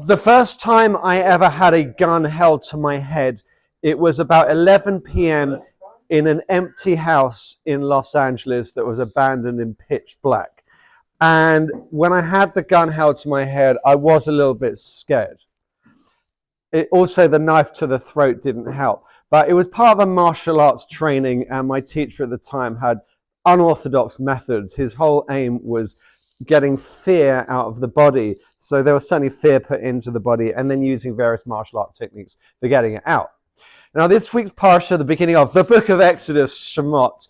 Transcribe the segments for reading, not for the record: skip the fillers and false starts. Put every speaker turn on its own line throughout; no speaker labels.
The first time I ever had a gun held to my head, it was about 11 p.m. in an empty house in Los Angeles that was abandoned in pitch black. And when I had the gun held to my head, I was a little bit scared. Also, the knife to the throat didn't help. But it was part of a martial arts training, and my teacher at the time had unorthodox methods. His whole aim was getting fear out of the body. So there was certainly fear put into the body, and then using various martial art techniques for getting it out. Now, this week's Parsha, the beginning of the book of Exodus, Shemot,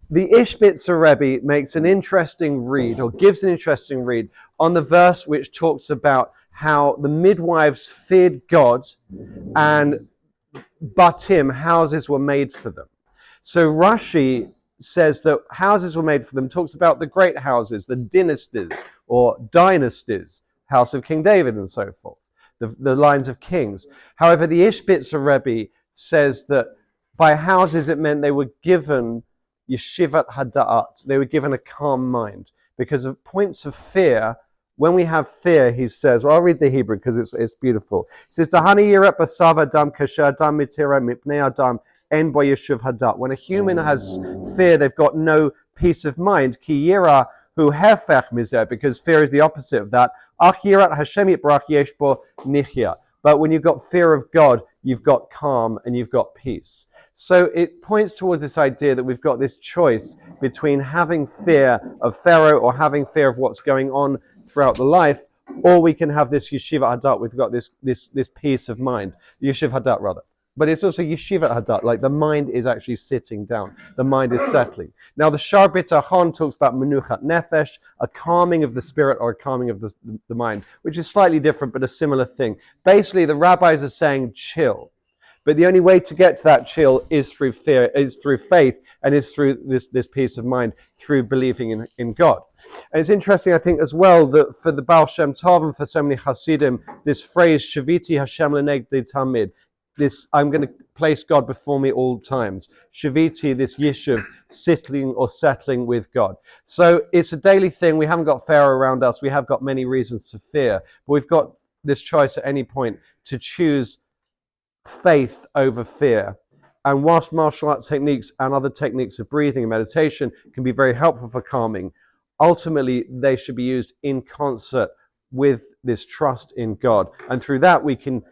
the Ishbitzer Rebbe makes an interesting read, or gives an interesting read, on the verse which talks about how the midwives feared God and batim, houses were made for them. So Rashi says that houses were made for them, talks about the great houses, the dynasties, house of King David and so forth, the lines of kings. However, the Ishbitzer Rebbe says that by houses it meant they were given yeshivat hada'at, they were given a calm mind, because of points of fear. When we have fear, he says, well, I'll read the Hebrew because it's beautiful. He says, Tahani yirat basav adam kasher adam mitira mipnei adam en bo yeshuv hadat. When a human has fear, they've got no peace of mind. Ki yira hu hefech mizeh, because fear is the opposite of that. Ach yirat Hashem yitbarach yesh bo nichya. But when you've got fear of God, you've got calm and you've got peace. So it points towards this idea that we've got this choice between having fear of Pharaoh or having fear of what's going on throughout the life, or we can have this yeshiva hadat. We've got this peace of mind, yeshiv hadat rather. But it's also yeshiva hadat, like the mind is actually sitting down, the mind is settling. Now the Shar B'tachon talks about menuchat nefesh, a calming of the spirit or a calming of the mind, which is slightly different but a similar thing. Basically, the rabbis are saying chill. But the only way to get to that chill is through fear, is through faith, and is through this peace of mind, through believing in God. And it's interesting, I think, as well, that for the Baal Shem Tov and for so many Hasidim, this phrase, Shaviti Hashem Lenegdi Tamid, this, I'm going to place God before me all times. Shaviti, this yishuv, settling or settling with God. So it's a daily thing. We haven't got Pharaoh around us. We have got many reasons to fear. But we've got this choice at any point to choose faith over fear. And whilst martial art techniques and other techniques of breathing and meditation can be very helpful for calming, ultimately they should be used in concert with this trust in God. And through that we can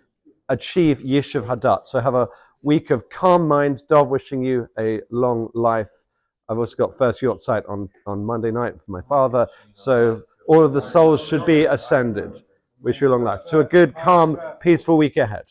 achieve Yeshiv Hadat. So have a week of calm mind. Dov, wishing you a long life. I've also got first Yortzeit on Monday night for my father. So all of the souls should be ascended. Wish you a long life. So a good, calm, peaceful week ahead.